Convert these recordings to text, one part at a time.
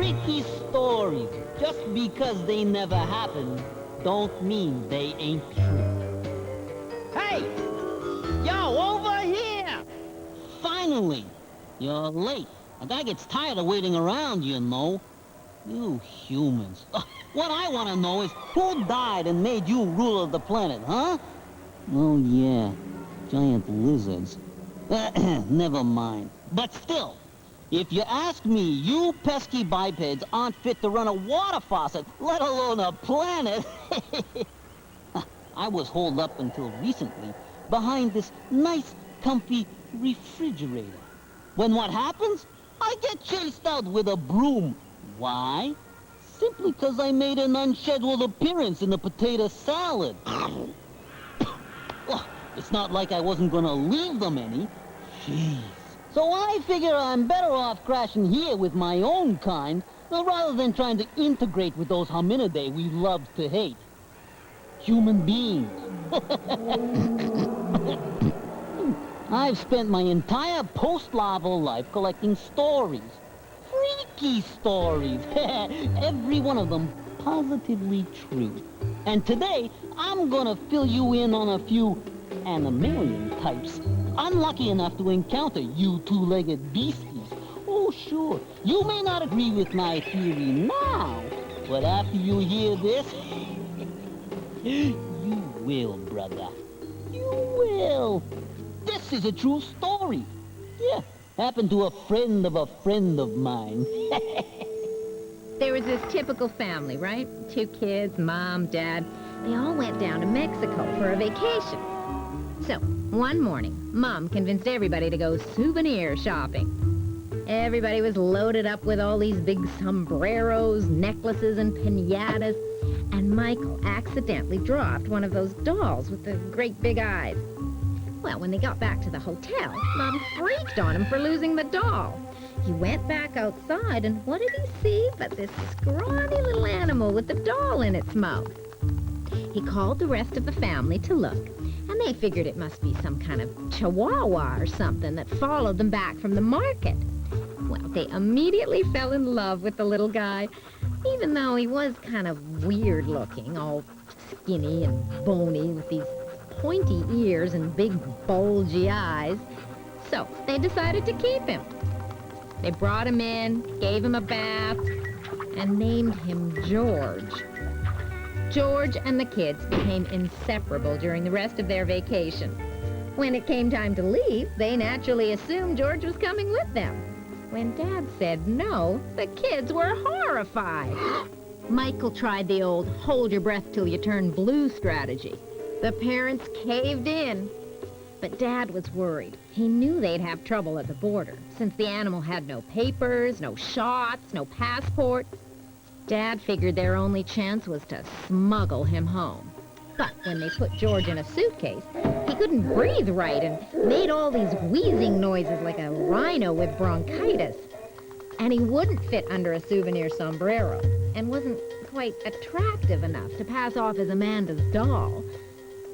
freaky stories. Just because they never happened, don't mean they ain't true. Hey! Yo, over here! Finally! You're late. A guy gets tired of waiting around, you know. You humans. What I want to know is who died and made you ruler of the planet, huh? Oh, yeah. Giant lizards. Never mind. But still, if you ask me, you pesky bipeds aren't fit to run a water faucet, let alone a planet. I was holed up until recently behind this nice, comfy refrigerator. When what happens? I get chased out with a broom. Why? Simply because I made an unscheduled appearance in the potato salad. Oh, it's not like I wasn't gonna leave them any. Jeez. So I figure I'm better off crashing here with my own kind, rather than trying to integrate with those hominidae we love to hate. Human beings. I've spent my entire post-larval life collecting stories. Freaky stories. Every one of them positively true. And today, I'm gonna fill you in on a few animalian types. Unlucky enough to encounter you two-legged beasties. Oh, sure, you may not agree with my theory now, but after you hear this, you will, brother. You will. This is a true story. Yeah, happened to a friend of mine. There was this typical family, right? 2 kids, mom, dad. They all went down to Mexico for a vacation. So, one morning, Mom convinced everybody to go souvenir shopping. Everybody was loaded up with all these big sombreros, necklaces, and piñatas, and Michael accidentally dropped one of those dolls with the great big eyes. Well, when they got back to the hotel, Mom freaked on him for losing the doll. He went back outside, and what did he see but this scrawny little animal with the doll in its mouth? He called the rest of the family to look, and they figured it must be some kind of chihuahua or something that followed them back from the market. Well, they immediately fell in love with the little guy, even though he was kind of weird looking, all skinny and bony with these pointy ears and big bulgy eyes. So they decided to keep him. They brought him in, gave him a bath, and named him George. George and the kids became inseparable during the rest of their vacation. When it came time to leave, they naturally assumed George was coming with them. When Dad said no, the kids were horrified. Michael tried the old hold your breath till you turn blue strategy. The parents caved in. But Dad was worried. He knew they'd have trouble at the border, since the animal had no papers, no shots, no passport. Dad figured their only chance was to smuggle him home. But when they put George in a suitcase, he couldn't breathe right and made all these wheezing noises like a rhino with bronchitis. And he wouldn't fit under a souvenir sombrero and wasn't quite attractive enough to pass off as Amanda's doll.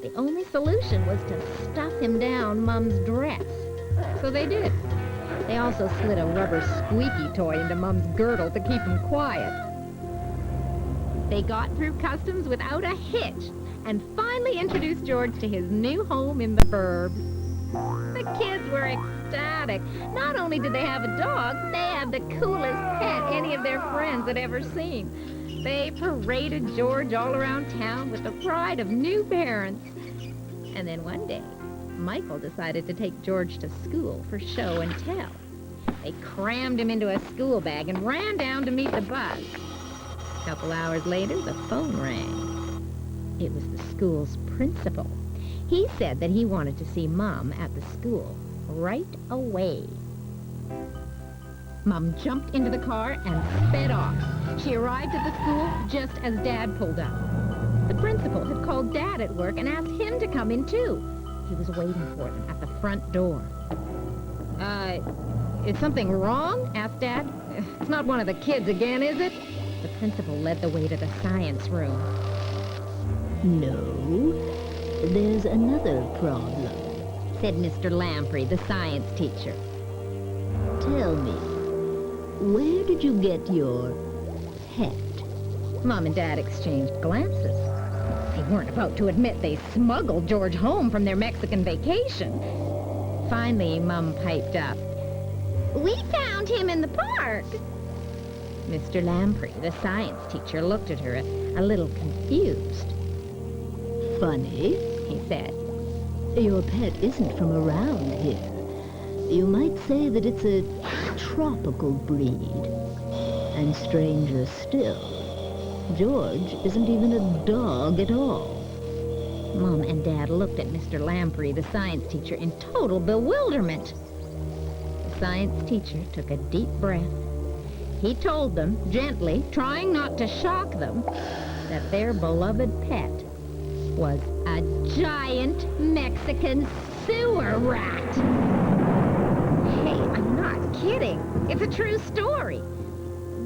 The only solution was to stuff him down Mom's dress. So they did. They also slid a rubber squeaky toy into Mom's girdle to keep him quiet. They got through customs without a hitch and finally introduced George to his new home in the burbs. The kids were ecstatic. Not only did they have a dog, they had the coolest pet any of their friends had ever seen. They paraded George all around town with the pride of new parents. And then one day, Michael decided to take George to school for show and tell. They crammed him into a school bag and ran down to meet the bus. A couple hours later, the phone rang. It was the school's principal. He said that he wanted to see Mom at the school right away. Mom jumped into the car and sped off. She arrived at the school just as Dad pulled up. The principal had called Dad at work and asked him to come in too. He was waiting for them at the front door. Is something wrong? Asked Dad. It's not one of the kids again, is it? The principal led the way to the science room. No, there's another problem, said Mr. Lamprey, the science teacher. Tell me, Where did you get your pet? Mom and Dad exchanged glances. They weren't about to admit they smuggled George home from their Mexican vacation. Finally, Mom piped up. "We found him in the park." Mr. Lamprey, the science teacher, looked at her a little confused. Funny. He said, Your pet isn't from around here. You might say that it's a tropical breed. And stranger still, George isn't even a dog at all. Mom and Dad looked at Mr. Lamprey, the science teacher, in total bewilderment. The science teacher took a deep breath. He told them, gently, trying not to shock them, that their beloved pet was a giant Mexican sewer rat. Hey, I'm not kidding. It's a true story.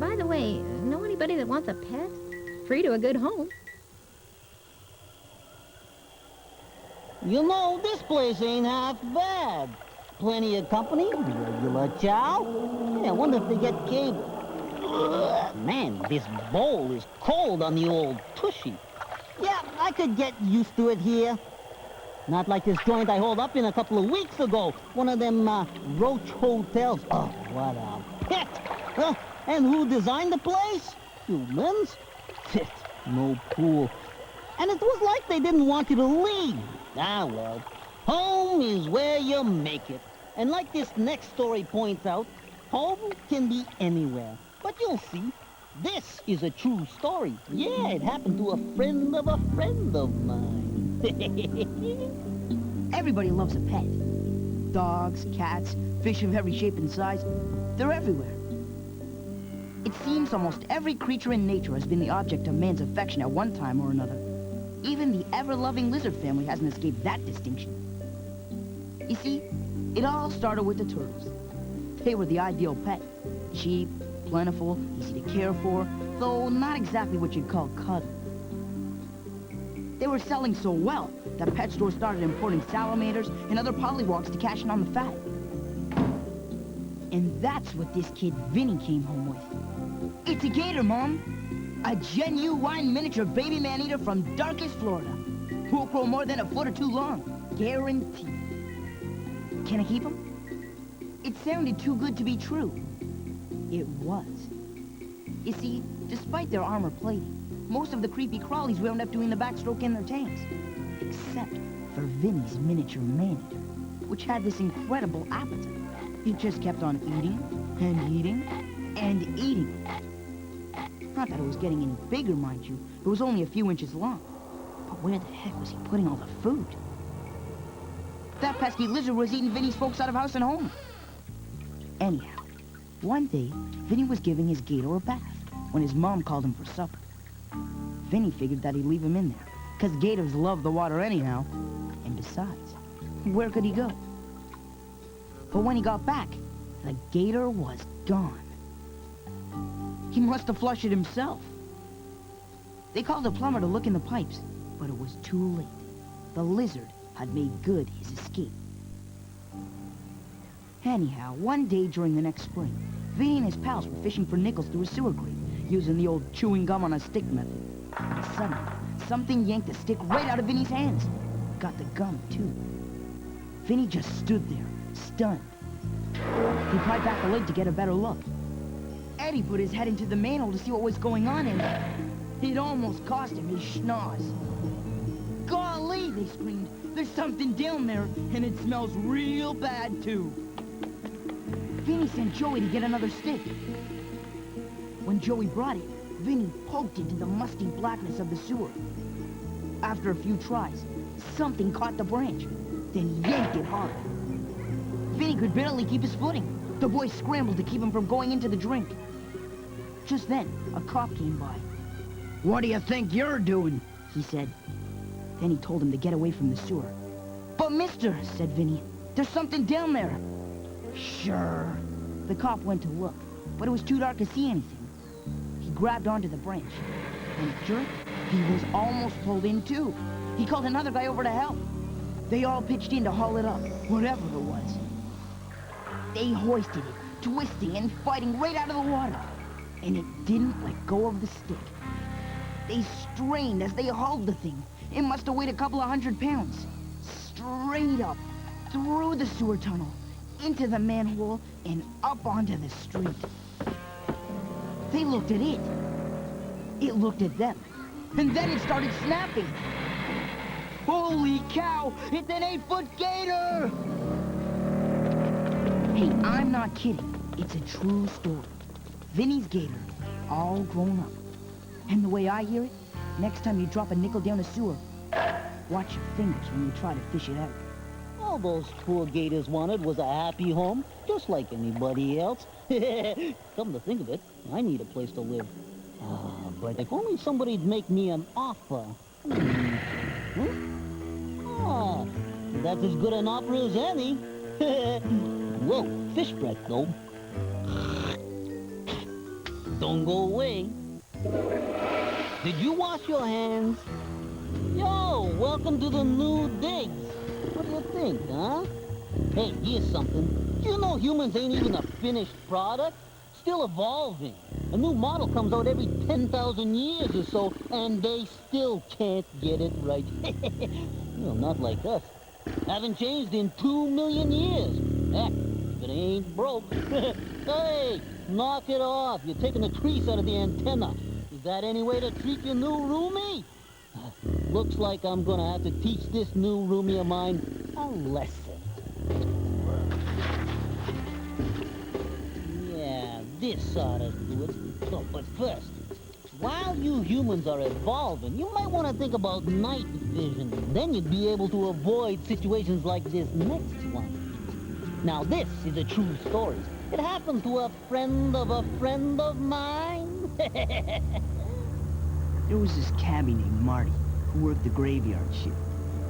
By the way, know anybody that wants a pet? Free to a good home. You know, this place ain't half bad. Plenty of company, regular chow. Yeah, I wonder if they get cable. Ugh, man, this bowl is cold on the old tushy. Yeah, I could get used to it here. Not like this joint I hauled up in a couple of weeks ago. One of them roach hotels. Oh, what a pit. And who designed the place? Humans? Fit, no pool. And it was like they didn't want you to leave. Ah, well, home is where you make it. And like this next story points out, home can be anywhere. But you'll see, this is a true story. Yeah, it happened to a friend of mine. Everybody loves a pet. Dogs, cats, fish of every shape and size. They're everywhere. It seems almost every creature in nature has been the object of man's affection at one time or another. Even the ever-loving lizard family hasn't escaped that distinction. You see, it all started with the turtles. They were the ideal pet. Cheap, plentiful, easy to care for, though not exactly what you'd call cuddle. They were selling so well that pet stores started importing salamanders and other pollywogs to cash in on the fat. And that's what this kid Vinny came home with. It's a gator, Mom. A genuine miniature baby man-eater from darkest Florida. Won't grow more than a foot or two long. Guaranteed. Can I keep him? It sounded too good to be true. It was. You see, despite their armor plating, most of the creepy crawlies wound up doing the backstroke in their tanks. Except for Vinny's miniature man-eater, which had this incredible appetite. He just kept on eating, and eating, and eating. Not that it was getting any bigger, mind you. It was only a few inches long. But where the heck was he putting all the food? That pesky lizard was eating Vinny's folks out of house and home. Anyhow, one day, Vinny was giving his gator a bath when his mom called him for supper. Vinny figured that he'd leave him in there, because gators love the water anyhow. And besides, where could he go? But when he got back, the gator was gone. He must have flushed it himself. They called a plumber to look in the pipes, but it was too late. The lizard had made good his escape. Anyhow, one day during the next spring, Vinny and his pals were fishing for nickels through a sewer grate, using the old chewing gum on a stick method. And suddenly, something yanked the stick right out of Vinny's hands. Got the gum, too. Vinny just stood there, stunned. He pried back the lid to get a better look. Eddie put his head into the manhole to see what was going on in there. It almost cost him his schnoz. Golly, they screamed. There's something down there, and it smells real bad, too. Vinny sent Joey to get another stick. When Joey brought it, Vinny poked into the musty blackness of the sewer. After a few tries, something caught the branch, then yanked it hard. Vinny could barely keep his footing. The boys scrambled to keep him from going into the drink. Just then, a cop came by. "What do you think you're doing?" he said. Then he told him to get away from the sewer. "But mister," said Vinny, "there's something down there." "Sure." The cop went to look, but it was too dark to see anything. He grabbed onto the branch. When it jerked, he was almost pulled in too. He called another guy over to help. They all pitched in to haul it up, whatever it was. They hoisted it, twisting and fighting right out of the water. And it didn't let go of the stick. They strained as they hauled the thing. It must have weighed a couple of 100 pounds. Straight up, through the sewer tunnel, into the manhole, and up onto the street. They looked at it. It looked at them. And then it started snapping. Holy cow! It's an 8-foot gator! Hey, I'm not kidding. It's a true story. Vinny's gator, all grown up. And the way I hear it, next time you drop a nickel down a sewer, watch your fingers when you try to fish it out. All those poor gators wanted was a happy home, just like anybody else. Come to think of it, I need a place to live. But if only somebody'd make me an offer. That's as good an offer as any. Whoa, fish breath, though. Don't go away. Did you wash your hands? Yo, welcome to the new digs. What do you think, huh? Hey, here's something. You know humans ain't even a finished product? Still evolving. A new model comes out every 10,000 years or so, and they still can't get it right. Well, not like us. Haven't changed in 2 million years. Heck, if it ain't broke. Hey, knock it off. You're taking the crease out of the antenna. Is that any way to treat your new roomie? Looks like I'm gonna have to teach this new roomie of mine a lesson. Yeah, this ought to do it. Oh, but first, while you humans are evolving, you might want to think about night vision. Then you'd be able to avoid situations like this next one. Now, this is a true story. It happened to a friend of mine. There was this cabbie named Marty who worked the graveyard shift.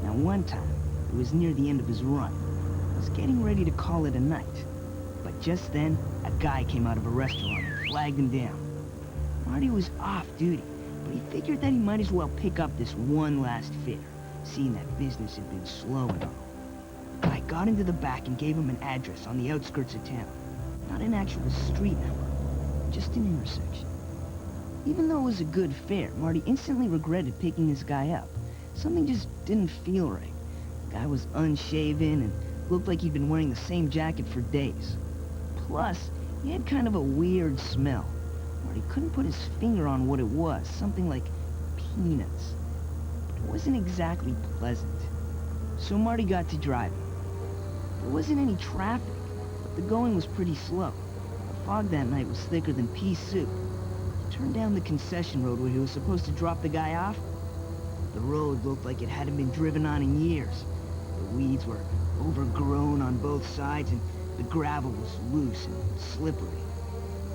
Now, one time, it was near the end of his run. He was getting ready to call it a night. But just then, a guy came out of a restaurant and flagged him down. Marty was off duty, but he figured that he might as well pick up this one last fare, seeing that business had been slow and all. The guy got into the back and gave him an address on the outskirts of town. Not an actual street number, just an intersection. Even though it was a good fare, Marty instantly regretted picking this guy up. Something just didn't feel right. The guy was unshaven and looked like he'd been wearing the same jacket for days. Plus, he had kind of a weird smell. Marty couldn't put his finger on what it was, something like peanuts. But it wasn't exactly pleasant. So Marty got to driving. There wasn't any traffic, but the going was pretty slow. The fog that night was thicker than pea soup. He turned down the concession road where he was supposed to drop the guy off. The road looked like it hadn't been driven on in years. The weeds were overgrown on both sides, and the gravel was loose and slippery.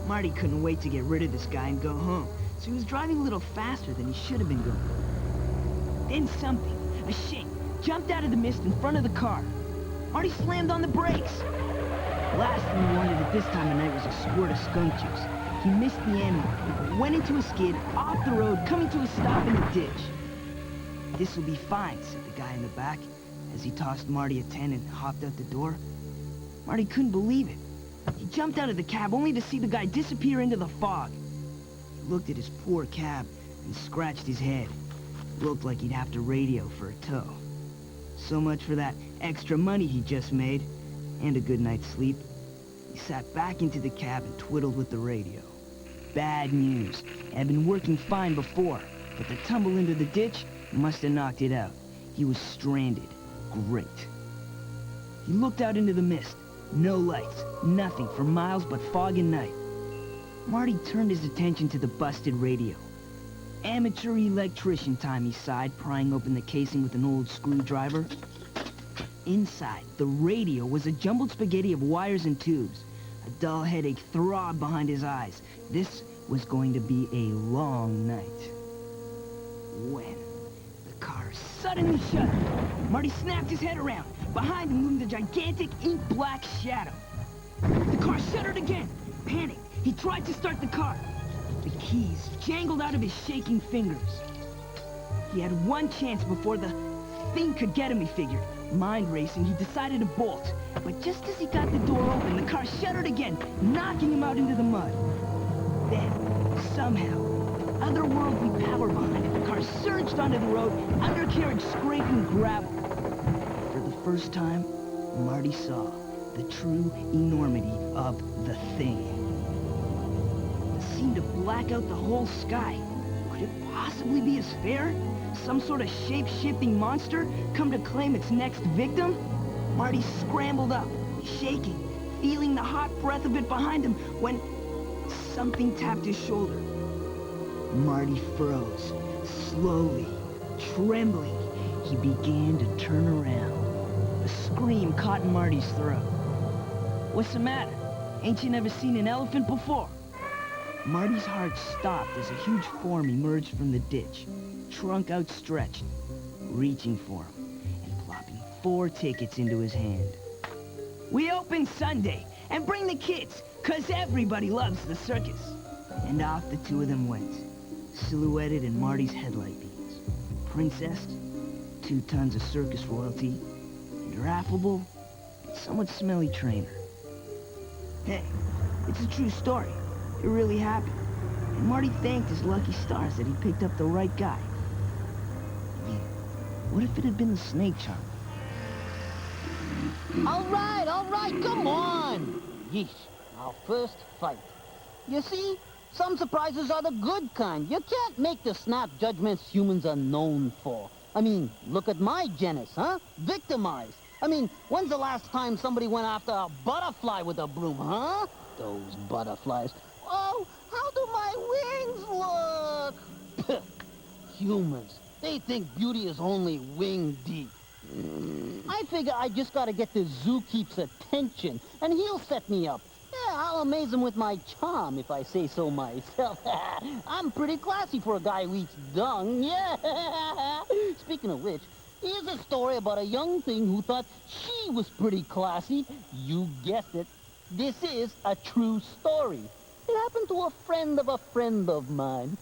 Marty couldn't wait to get rid of this guy and go home, so he was driving a little faster than he should have been going. Then something, a shape, jumped out of the mist in front of the car. Marty slammed on the brakes. The last thing he wanted at this time of night was a squirt of skunk juice. He missed the end, went into a skid, off the road, coming to a stop in the ditch. "This'll be fine," said the guy in the back, as he tossed Marty a 10 and hopped out the door. Marty couldn't believe it. He jumped out of the cab only to see the guy disappear into the fog. He looked at his poor cab and scratched his head. It looked like he'd have to radio for a tow. So much for that extra money he just made, and a good night's sleep. He sat back into the cab and twiddled with the radio. Bad news. It had been working fine before, but the tumble into the ditch must have knocked it out. He was stranded. Great. He looked out into the mist. No lights, nothing for miles but fog and night. Marty turned his attention to the busted radio. Amateur electrician time, he sighed, prying open the casing with an old screwdriver. Inside, the radio was a jumbled spaghetti of wires and tubes. A dull headache throbbed behind his eyes. This was going to be a long night. When the car suddenly shuddered, Marty snapped his head around. Behind him loomed a gigantic ink-black shadow. The car shuddered again. Panicked, he tried to start the car. The keys jangled out of his shaking fingers. He had one chance before the thing could get him, he figured. Mind racing, he decided to bolt. But just as he got the door open, the car shuddered again, knocking him out into the mud. Then, somehow, otherworldly power behind it, the car surged onto the road, undercarriage scraping gravel. For the first time, Marty saw the true enormity of the thing. It seemed to black out the whole sky. Could it possibly be a spare? Some sort of shape-shifting monster come to claim its next victim? Marty scrambled up, shaking, feeling the hot breath of it behind him when something tapped his shoulder. Marty froze. Slowly, trembling, he began to turn around. A scream caught in Marty's throat. What's the matter? Ain't you never seen an elephant before? Marty's heart stopped as a huge form emerged from the ditch, trunk outstretched, reaching for him and plopping 4 tickets into his hand. We open Sunday, and bring the kids, 'cause everybody loves the circus. And off the two of them went, silhouetted in Marty's headlight beams. Princess, 2 tons of circus royalty, and her affable, somewhat smelly trainer. Hey, it's a true story. It really happened. And Marty thanked his lucky stars that he picked up the right guy. I mean, what if it had been the snake charmer? All right, come on! Yeesh, our first fight. You see, some surprises are the good kind. You can't make the snap judgments humans are known for. I mean, look at my genus, huh? Victimized. I mean, when's the last time somebody went after a butterfly with a broom, huh? Those butterflies. Oh, how do my wings look? Humans, they think beauty is only wing deep. I figure I just gotta get the zookeep's attention, and he'll set me up. Yeah, I'll amaze him with my charm, if I say so myself. I'm pretty classy for a guy who eats dung, yeah. Speaking of which, here's a story about a young thing who thought she was pretty classy. You guessed it. This is a true story. It happened to a friend of mine.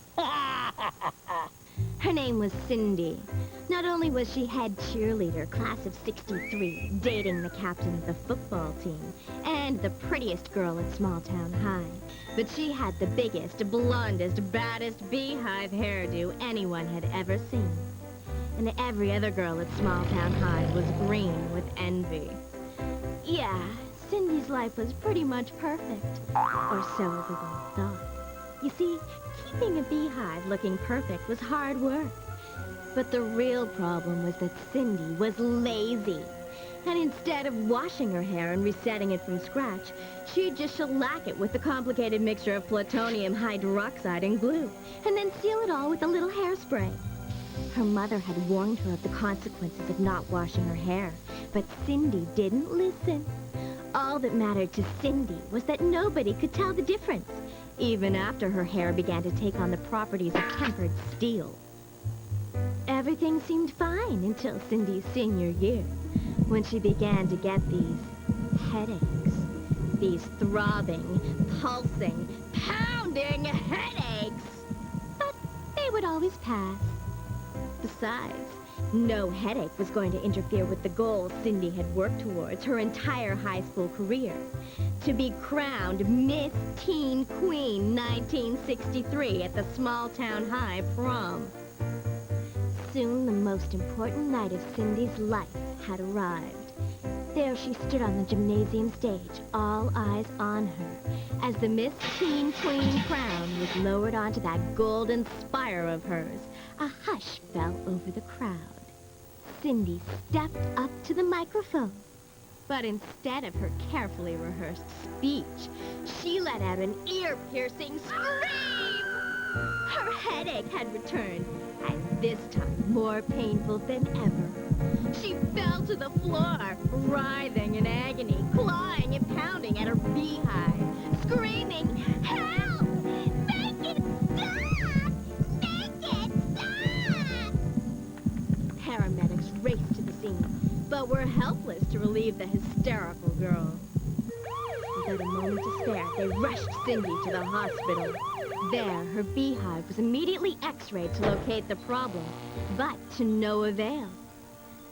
Her name was Cindy. Not only was she head cheerleader, class of '63, dating the captain of the football team, and the prettiest girl at Small Town High, but she had the biggest, blondest, baddest beehive hairdo anyone had ever seen. And every other girl at Small Town High was green with envy. Yeah, Cindy's life was pretty much perfect. Or so everyone thought. You see, keeping a beehive looking perfect was hard work. But the real problem was that Cindy was lazy. And instead of washing her hair and resetting it from scratch, she'd just shellac it with the complicated mixture of plutonium hydroxide and glue, and then seal it all with a little hairspray. Her mother had warned her of the consequences of not washing her hair, but Cindy didn't listen. All that mattered to Cindy was that nobody could tell the difference, even after her hair began to take on the properties of tempered steel. Everything seemed fine until Cindy's senior year, when she began to get these headaches. These throbbing, pulsing, pounding headaches. But they would always pass. Besides, no headache was going to interfere with the goals Cindy had worked towards her entire high school career. To be crowned Miss Teen Queen 1963 at the Small Town High prom. Soon the most important night of Cindy's life had arrived. There she stood on the gymnasium stage, all eyes on her, as the Miss Teen Queen crown was lowered onto that golden spire of hers. A hush fell over the crowd. Cindy stepped up to the microphone. But instead of her carefully rehearsed speech, she let out an ear-piercing scream! Her headache had returned, and this time more painful than ever. She fell to the floor, writhing in agony, clawing and pounding at her beehive, screaming, "Help! Make it stop! Make it stop!" Paramedics raced to the scene, but were helpless to relieve the hysterical girl. Without a moment to spare, they rushed Cindy to the hospital. There, her beehive was immediately x-rayed to locate the problem, but to no avail.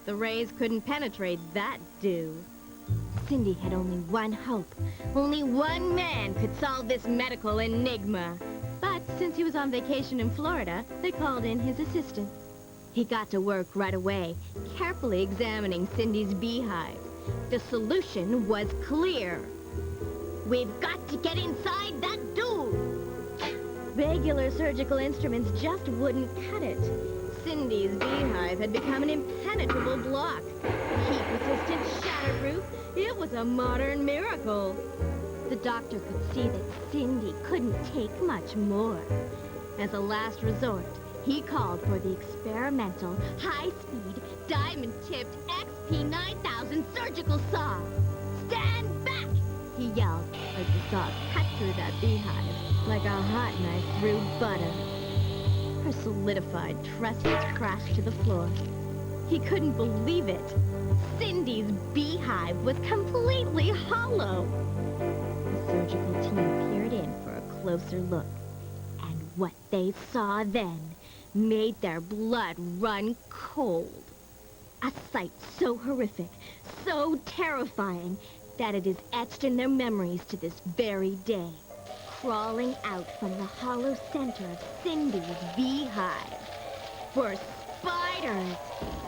The rays couldn't penetrate that dew. Cindy had only one hope. Only one man could solve this medical enigma. But since he was on vacation in Florida, they called in his assistant. He got to work right away, carefully examining Cindy's beehive. The solution was clear. We've got to get inside that dew. Regular surgical instruments just wouldn't cut it. Cindy's beehive had become an impenetrable block. Heat-resistant, shatterproof. It was a modern miracle. The doctor could see that Cindy couldn't take much more. As a last resort, he called for the experimental, high-speed, diamond-tipped XP9000 surgical saw. Stand back! He yelled as the saw cut through that beehive like a hot knife through butter. Her solidified trestles crashed to the floor. He couldn't believe it. Cindy's beehive was completely hollow. The surgical team peered in for a closer look. And what they saw then made their blood run cold. A sight so horrific, so terrifying, that it is etched in their memories to this very day. Crawling out from the hollow center of Cindy's beehive were spiders.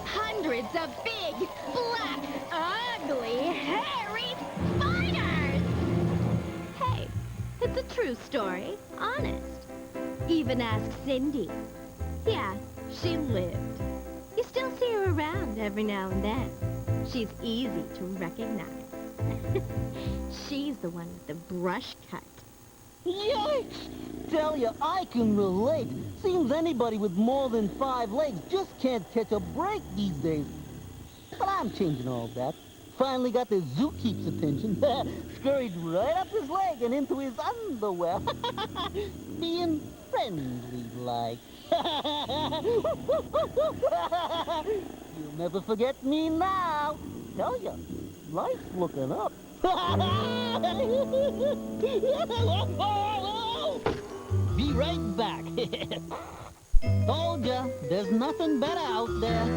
Hundreds of big, black, ugly, hairy spiders! Hey, it's a true story, honest. Even ask Cindy. Yeah, she lived. You still see her around every now and then. She's easy to recognize. She's the one with the brush cut. Yikes! Tell you, I can relate. Seems anybody with more than 5 legs just can't catch a break these days. But I'm changing all that. Finally got the zookeep's attention. Scurried right up his leg and into his underwear. Being friendly-like. You'll never forget me now. Tell you, life's looking up. Be right back. Told ya, there's nothing better out there.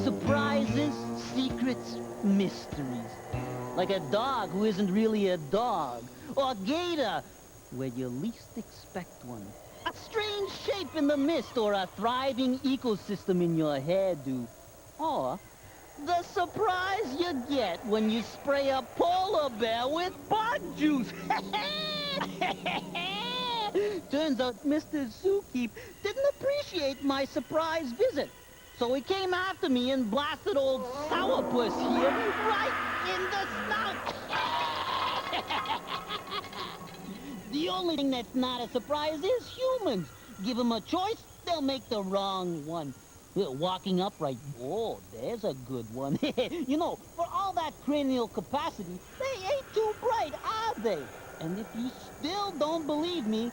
Surprises, secrets, mysteries. Like a dog who isn't really a dog. Or a gator, where you least expect one. A strange shape in the mist, or a thriving ecosystem in your hairdo. Or the surprise you get when you spray a polar bear with bug juice. Turns out Mr. Zookeep didn't appreciate my surprise visit. So he came after me and blasted old Sourpuss here right in the snout. The only thing that's not a surprise is humans. Give them a choice, they'll make the wrong one. Walking upright, oh, there's a good one. You know, for all that cranial capacity, they ain't too bright, are they? And if you still don't believe me,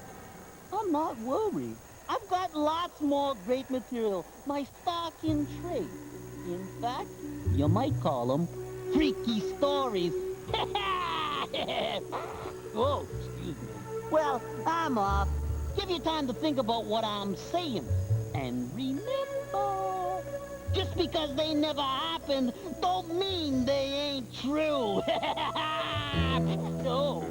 I'm not worried. I've got lots more great material, my stock in trade. In fact, you might call them freaky stories. Oh, excuse me. Well, I'm off. Give you time to think about what I'm saying. And remember, just because they never happened, don't mean they ain't true. No.